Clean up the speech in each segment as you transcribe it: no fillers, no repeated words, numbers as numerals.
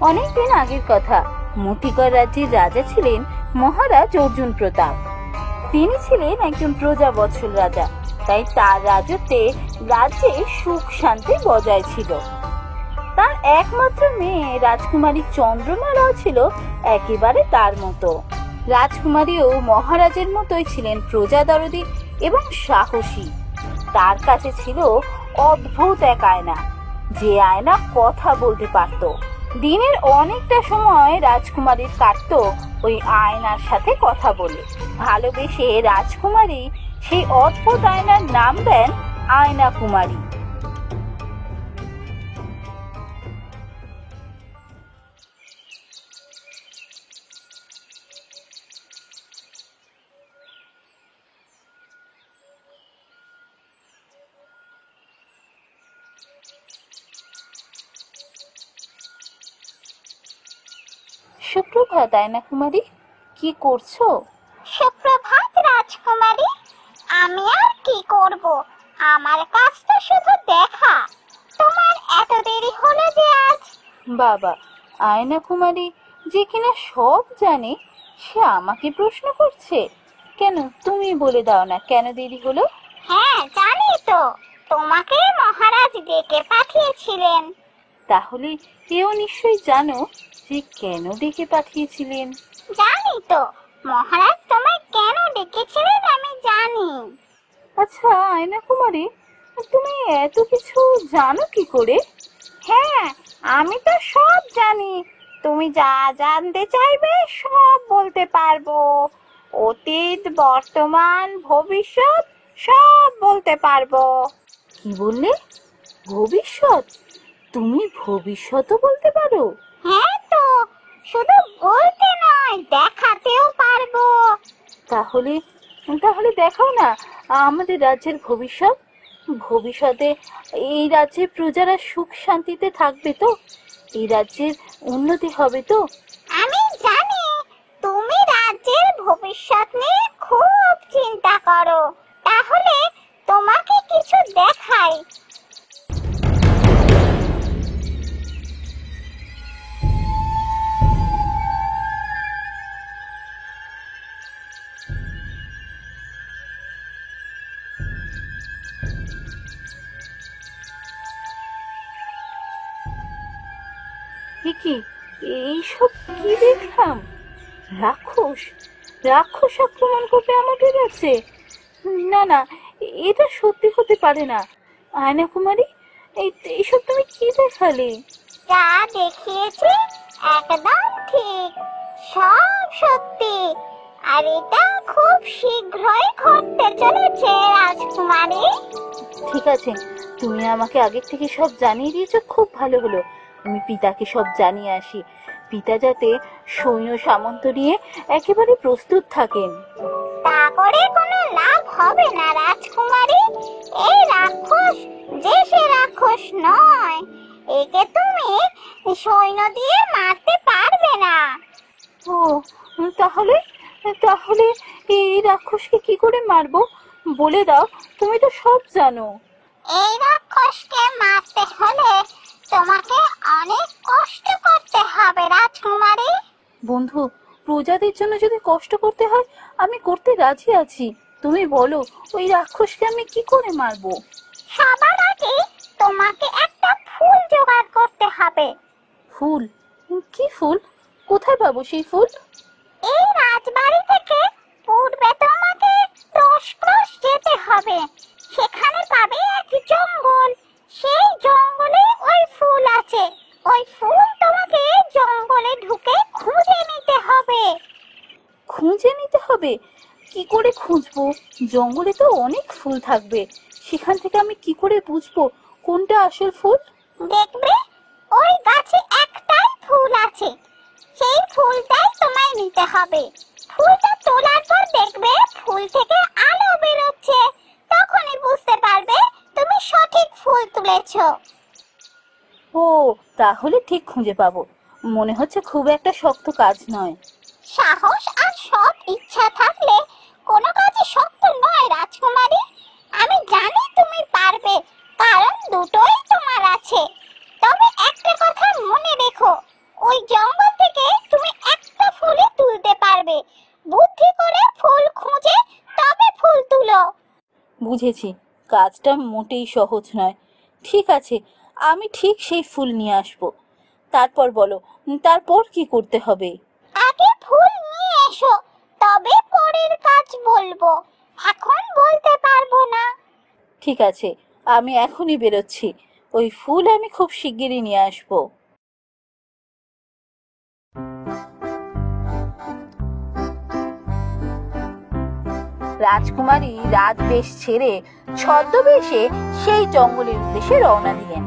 অনেকদিন আগের কথা। মতিকর রাজ্যের রাজা ছিলেন মহারাজ অর্জুন প্রতাপ। তিনি ছিলেন একজন প্রজাবৎসল রাজা, তাই তার রাজত্বে রাজ্যে সুখ শান্তি বজায় ছিল। তার একমাত্র মেয়ে রাজকুমারী চন্দ্রমালাও ছিল একেবারে তার মতো। রাজকুমারীও মহারাজের মতোই ছিলেন প্রজাদরদী এবং সাহসী। তার কাছে ছিল অদ্ভুত এক আয়না, যে আয়না কথা বলতে পারত। দিনের অনেকটা সময় রাজকুমারীর কাটতো ওই আয়নার সাথে কথা বলে। ভালোবেসে রাজকুমারী সেই অদ্ভুত আয়নার নাম দেন আয়না কুমারী। সুপ্রভাত আয়না কুমারী, কি করছো? সুপ্রভাত রাজকুমারী। আমি আর কি করব, আমার কাজ তো শুধু দেখা। তোমার এত দেরি হলো যে আজ? বাবা, আয়না কুমারী যে কিনা সব জানে, সে আমাকে প্রশ্ন করছে। কেন, তুমি বলে দাও না কেন দেরি হলো? হ্যাঁ জানি তো, তোমাকে মহারাজ ডেকে পাঠিয়েছিলেন। তাহলে এও নিশ্চয়ই জানো যে কেন ডেকে পাঠিয়েছিলেন। জানি তো, মহারাজ তোমায় কেন ডেকেছিলেন আমি জানি। আচ্ছা আয়না কুমারী, তুমি এত কিছু জানো কি করে? হ্যাঁ, আমি তো সব জানি। তুমি যা জানতে চাইবে সব বলতে পারবো। অতীত, বর্তমান, ভবিষ্যৎ সব বলতে পারবো। কি বললে? ভবিষ্যৎ? তুমি ভবিষ্যৎও বলতে পারো? হ্যাঁ তো, শুধু বলতে নয়, দেখাতেও পারবো। তাহলে তাহলে দেখাও না আমাদের রাজ্যের ভবিষ্যৎ। ভবিষ্যতে এই রাজ্যের প্রজারা সুখ শান্তিতে থাকবে তো? এই রাজ্যের উন্নতি হবে তো? আমি জানি তুমি রাজ্যের ভবিষ্যৎ নিয়ে খুব চিন্তা করো। তাহলে তোমাকে কিছু দেখাই। কি এইসব কি দেখলাম? রাক্ষস রাক্ষস আক্রমণ করবে আমাদের রাজ্যে? না না, এটা সত্যি হতে পারে না। আয়না কুমারী, এইসব তুমি কি দেখালে? যা দেখিয়েছি একদম ঠিক, সব সত্যি। আর এটা খুব শীঘ্রই ঘটতে চলেছে রাজকুমারী। ঠিক আছে, তুমি আমাকে আগে থেকে সব জানিয়ে দিয়েছো, খুব ভালো হলো। আমি পিতাকে সব জানিয়ে আসি। পিতা যাতে সৈন্য সামন্ত নিয়ে একেবারে প্রস্তুত থাকেন। তা করে কোনো লাভ হবে না রাজকুমারী। এই রাক্ষস যে সে রাক্ষস নয়, একে তুমি সৈন্য দিয়ে মারতে পারবে না। ও, তাহলে তাহলে এই রাক্ষসকে কি করে মারবো? বলে দাও, তুমি তো সব জানো। এই রাক্ষসকে মারতে হলে তোমাকে অনেক কষ্ট করতে হবে রাজকুমারী। বন্ধু, প্রজাদের জন্য যদি কষ্ট করতে হয় আমি করতে রাজি আছি। তুমি বলো, ওই রাক্ষসকে আমি কি করে মারবো? সবার আগে তোমাকে একটা ফুল জোগাড় করতে হবে। ফুল? কি ফুল? কোথায় পাবো সেই ফুল? এই রাজবাড়ি থেকে পূর্বে তোমাকে 10 ক্রোশ যেতে হবে। সেখানে পাবে এক জঙ্গল। সেই জঙ্গলে ওই ফুল আছে। ওই ফুল তোমাকে জঙ্গলে ঢুকে খুঁজে নিতে হবে। খুঁজে নিতে হবে? কি করে খুঁজবো? জঙ্গলে তো অনেক ফুল থাকবে, সেখান থেকে আমি কি করে বুঝবো কোনটা আসল ফুল? দেখবে ওই গাছে একটাই ফুল আছে, সেই ফুলটাই তোমায় নিতে হবে। ফুলটা তোলার পর দেখবে ফুল থেকে আলো বেরোচ্ছে, তখনই বুঝতে পারবে তুমি সঠিক ফুল তুলেছো। ও, তাহলে ঠিক খুঁজে পাবো। মনে হচ্ছে খুব একটা শক্ত কাজ নয়। সাহস আর সৎ ইচ্ছা থাকলে কোনো কাজই শক্ত নয় রাজকুমারী। আমি জানি তুমি পারবে, কারণ দুটোই তোমার আছে। তবে একটা কথা মনে রেখো, ওই বুঝেছি, কাজটা মোটেই সহজ নয়। ঠিক আছে, আমি ঠিক সেই ফুল নিয়ে আসবো। তারপর বলো, তারপর কি করতে হবে? আগে ফুল নিয়ে এসো, তবে পরের কাজ বলবো। এখন বলতে পারবো না। ঠিক আছে, আমি এখনই বেরোচ্ছি। ওই ফুল আমি খুব শিগগিরই নিয়ে আসবো। রাজকুমারী রাজবেশ ছেড়ে ছদ্মবেশে সেই জঙ্গলের উদ্দেশ্যে রওনা দিলেন।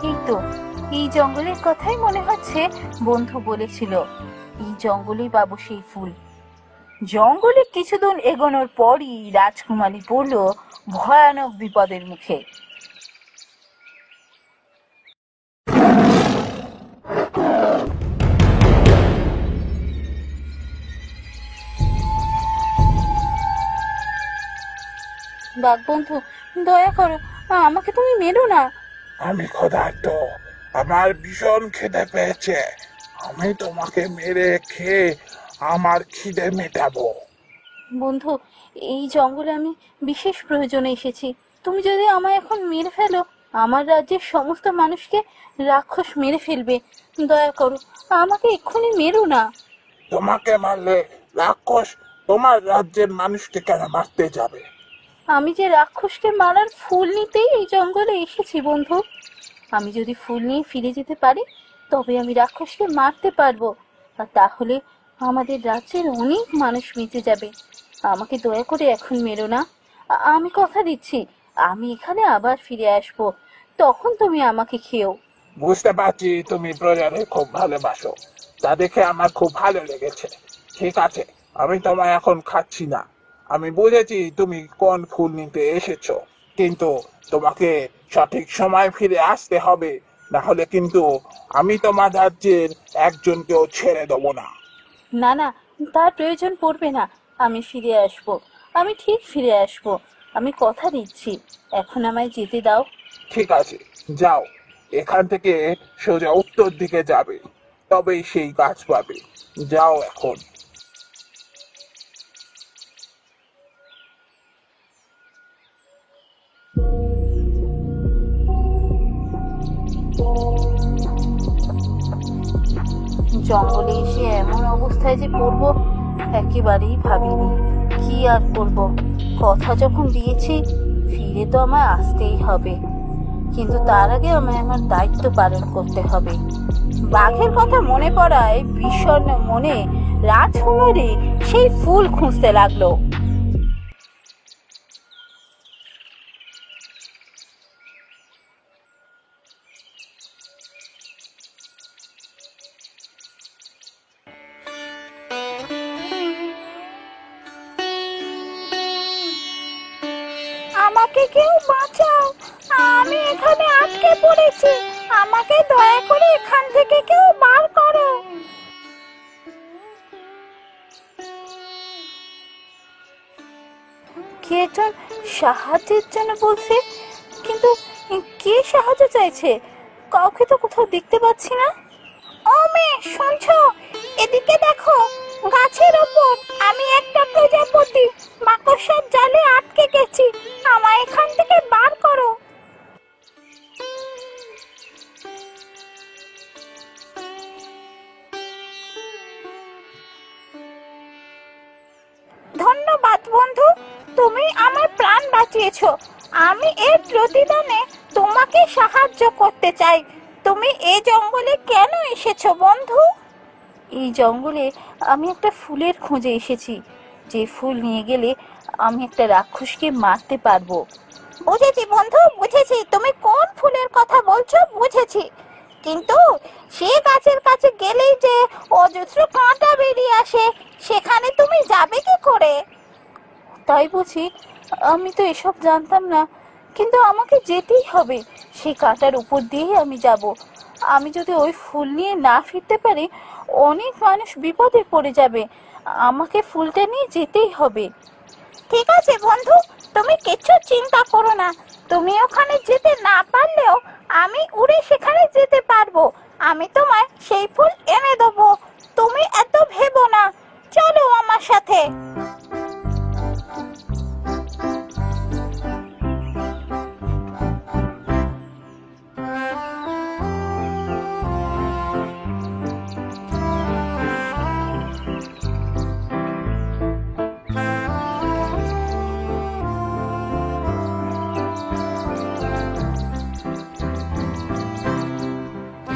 এই তো, এই জঙ্গলের কথাই মনে হচ্ছে বন্ধু বলেছিল। এই জঙ্গলেই পাবো সেই ফুল। জঙ্গলে কিছুদূর এগোনোর পরই রাজকুমারী পড়ল ভয়ানক বিপদের মুখে। বাঘ বন্ধু, দয়া করো, আমাকে তুমি মেরো না। আমি ক্ষুধার্ত, আমার ভীষণ খিদে পেয়েছে। আমি তোমাকে মেরে খেয়ে আমার খিদে মেটাবো। বন্ধু, এই জঙ্গলে আমি বিশেষ প্রয়োজনে এসেছি। তুমি যদি আমায় এখন মেরে ফেলো, আমার রাজ্যের সমস্ত মানুষকে রাক্ষস মেরে ফেলবে। দয়া করো, আমাকে এক্ষুনি মেরো না। তোমাকে মারলে রাক্ষস তোমার রাজ্যের মানুষকে কেন মারতে যাবে? আমি যে রাক্ষসকে মারার ফুল নিতেই এই জঙ্গলে এসেছি বন্ধু। আমি যদি ফুল নিয়ে ফিরে যেতে পারি, তবে আমি রাক্ষসকে মারতে পারবো। আর তাহলে আমাদের রাজ্যের অনেক মানুষ বেঁচে যাবে। আমাকে দয়া করে এখন মেরো না। আমি কথা দিচ্ছি, আমি এখানে আবার ফিরে আসবো। তখন তুমি আমাকে খেও। বুঝতে পারছি তুমি প্রজাদের খুব ভালোবাসো, তা দেখে আমার খুব ভালো লেগেছে। ঠিক আছে, আমি তোমায় এখন খাচ্ছি না। আমি বুঝেছি তুমি কোন ফুল নিতে এসেছো, কিন্তু তোমাকে সঠিক সময় ফিরে আসতে হবে, না হলে কিন্তু আমি তোমার রাজ্যের একজনকেও ছেড়ে দেবো না। না না, তার প্রয়োজন পড়বে না। আমি ফিরে আসবো, আমি ঠিক ফিরে আসবো। আমি কথা দিচ্ছি, এখন আমায় যেতে দাও। ঠিক আছে, যাও। এখান থেকে সোজা উত্তর দিকে যাবে, তবেই সেই গাছ পাবে। যাও এখন। জঙ্গলে এসে এমন অবস্থায় যে পড়বো একেবারেই ভাবিনি। কি আর করব, কথা যখন দিয়েছি ফিরে তো আমায় আসতেই হবে। কিন্তু তার আগে আমায় আমার দায়িত্ব পালন করতে হবে। বাঘের কথা মনে পড়ায় বিষণ্ণ মনে রাজকুমারী সেই ফুল খুঁজতে লাগলো। আমাকে কেউ বাঁচাও, আমি এখানে আটকে পড়েছি। আমাকে দয়া করে এখান থেকে কেউ বার করো। কে একজন সাহায্যের জন্য বলছে, কিন্তু কে সাহায্য চাইছে? কাউকে তো কোথাও দেখতে পাচ্ছি না। ও মেয়ে, শুনছো? এদিকে দেখো, গাছের ওপর আমি একটা প্রজাপতি মাকড়সার জালে আটকে গেছি। আমায় এখান থেকে বার করো। ধন্যবাদ বন্ধু, তুমি আমার প্রাণ বাঁচিয়েছো। আমি এর প্রতিদানে তোমাকে সাহায্য করতে চাই। তুমি এই জঙ্গলে কেন এসেছো বন্ধু? এই জঙ্গলে আমি একটা ফুলের খোঁজে এসেছি, যে ফুল নিয়ে গেলে আমি একটা রাক্ষসকে মারতে পারবো। বুঝেছি বন্ধু, বুঝেছি তুমি কোন ফুলের কথা বলছো, বুঝেছি। কিন্তু সে গাছের কাছে গেলেই যে অজস্র কাঁটা বেরিয়ে আসে, সেখানে তুমি যাবে কি করে? তাই বুঝি? আমি তো এসব জানতাম না, কিন্তু আমাকে যেতেই হবে। সেই কাঁটার উপর দিয়েই আমি যাব। আমি যদি ওই ফুল নিয়ে না ফিরতে পারি, অনেক মানুষ বিপদে পড়ে যাবে। আমাকে ফুলটা নিয়ে যেতেই হবে। ঠিক আছে বন্ধু, তুমি কিছু চিন্তা করো না। তুমি ওখানে যেতে না পারলেও আমি উড়ে সেখানে যেতে পারবো। আমি তোমায় সেই ফুল এনে দেবো। তুমি এত ভেবো না, চলো আমার সাথে।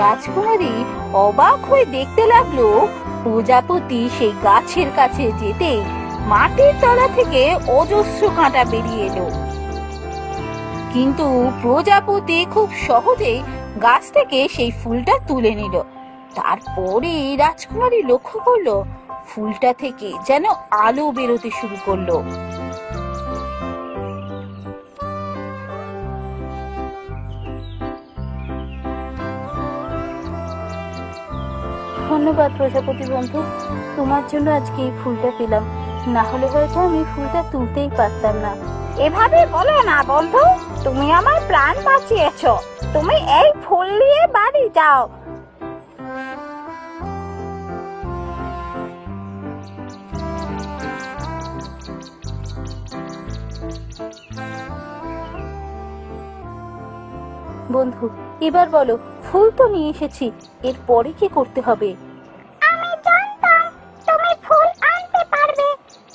রাজকুমারী অবাক হয়ে দেখতে লাগলো প্রজাপতি সেই গাছের কাছে যেতে মাটির তলা থেকে অজস্র কাঁটা বেরিয়ে এলো। কিন্তু প্রজাপতি খুব সহজেই গাছ থেকে সেই ফুলটা তুলে নিল। তারপরে রাজকুমারী লক্ষ্য করলো ফুলটা থেকে যেন আলো বেরোতে শুরু করলো। ধন্যবাদ প্রজাপতি বন্ধু, তোমার জন্য আজকে এই ফুলটা পেলাম। না হলে হয়তো আমি ফুলটা তুলতেই পারতাম না। এভাবে বলো না বন্ধু, তুমি আমার প্রাণ বাঁচিয়েছো। তুমি এই ফুল নিয়ে বাড়ি যাও। বন্ধু, এবার বলো, ফুল তো নিয়ে এসেছি, এরপরে কি করতে হবে? আমি জানতাম তুমি ফুল আনতে পারবে।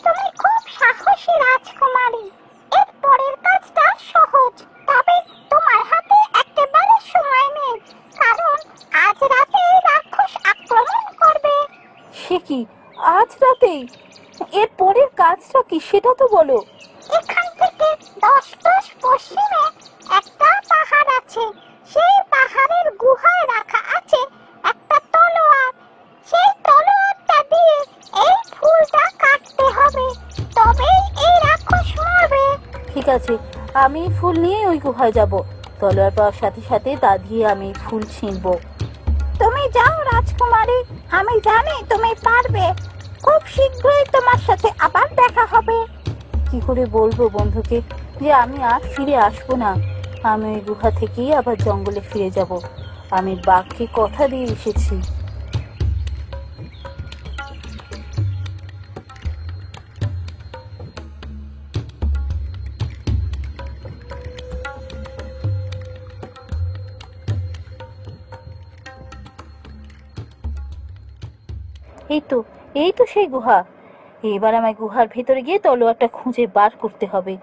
তুমি খুব সাহসী রাজকুমারী। এর পরের কাজটা সহজ, তবে তোমার হাতে একেবারে সময় নেই, কারণ আজ রাতে রাক্ষস আক্রমণ করবে। সে কি, আজ রাতেই? এর পরের কাজটা কি সেটা তো বলো। এখান থেকে 10 ক্রোশ পশ্চিমে একটা পাহাড় আছে। সেই পাহাড়ের গুহায় রাখা আছে একটা তলোয়ার। সেই তলোয়ারটা দিয়ে এই ফুলটা কাটতে হবে, তবেই এই রাক্ষস মরবে। ঠিক আছে, আমি ফুল নিয়ে ওই গুহায় যাব। তলোয়ার পাওয়ার সাথে সাথে তা দিয়ে আমি ফুল ছিঁড়বো। তুমি যাও রাজকুমারী, আমি জানি তুমি পারবে। খুব শীঘ্রই তোমার সাথে আবার দেখা হবে। কি করে বলবো বন্ধুকে যে আমি আর ফিরে আসবো না? আমি ওই গুহা থেকেই আবার জঙ্গলে ফিরে যাব। আমি বাঘকে কথা দিয়ে এসেছি। এই তো, এই তো সেই গুহা। এবার আমায় গুহার ভেতরে গিয়ে তলোয়ারটা খুঁজে বার করতে হবে।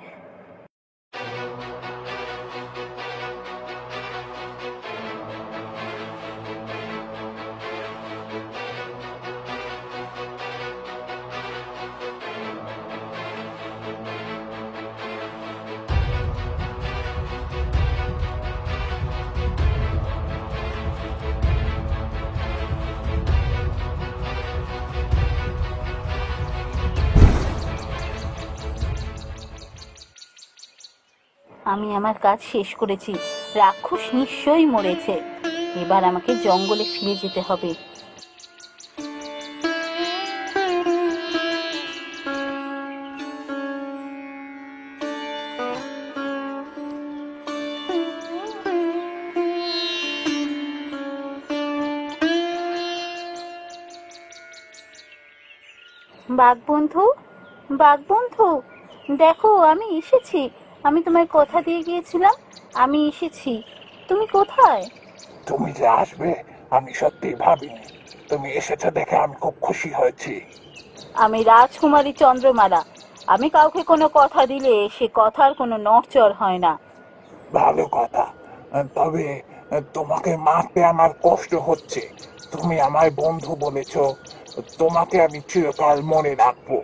আমি আমার কাজ শেষ করেছি। রাক্ষস নিশ্চয়ই মরেছে। এবার আমাকে জঙ্গলে ফিরে যেতে হবে। বাঘ বন্ধু, বাঘ বন্ধু, দেখো আমি এসেছি। আমি তোমায় কথা দিয়ে গিয়েছিলাম, আমি এসেছি। তুমি কোথায়? তুমি যে আসবে আমি সত্যি ভাবিনি। তুমি এসেছো দেখে আমি খুব খুশি হয়েছি। আমি রাজকুমারী চন্দ্রমালা। আমি কাউকে কোনো কথা দিলে সে কথার কোনো নড়চড় হয় না। ভালো কথা, তবে তোমাকে মারতে আমার কষ্ট হচ্ছে। তুমি আমায় বন্ধু বলেছো, তোমাকে আমি চিরকাল মনে রাখবো।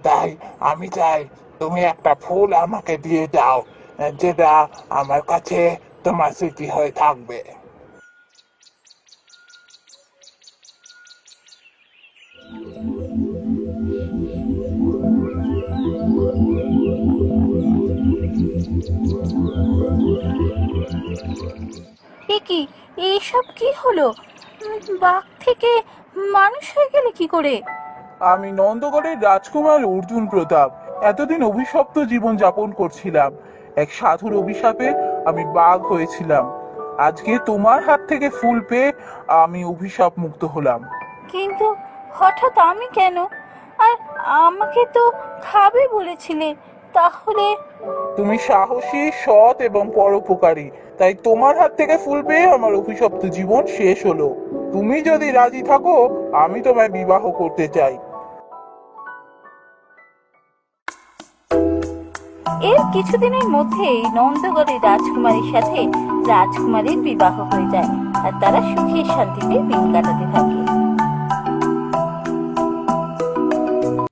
তাই আমি চাই তুমি একটা ফুল আমাকে দিয়ে যাও, যেটা আমার কাছে তোমার স্মৃতি হয়ে থাকবে। এ কি, এইসব কি হলো? বাঘ থেকে মানুষ হয়ে গেলে কি করে? আমি নন্দগড়ের রাজকুমার অর্জুন প্রতাপ এতদিন অভিশপ্ত জীবন যাপন করছিলাম। এক সাধুর অভিশাপে আমি বাঘ হয়েছিলাম। আজকে তোমার হাত থেকে ফুল পেয়ে আমি অভিশাপ মুক্ত হলাম। কিন্তু হঠাৎ আমি কেন? আর আমাকে তো খাবে বলেছিলে। তাহলে তুমি সাহসী, সৎ এবং পরোপকারী, তাই তোমার হাত থেকে ফুল পেয়ে আমার অভিশপ্ত জীবন শেষ হলো। তুমি যদি রাজি থাকো, আমি তোমায় বিবাহ করতে চাই। এর কিছুদিনের মধ্যেই নন্দগড়ের রাজকুমারীর সাথে রাজকুমারীর বিবাহ হয়ে যায় আর তারা সুখে শান্তিতে দিন কাটাতে থাকে।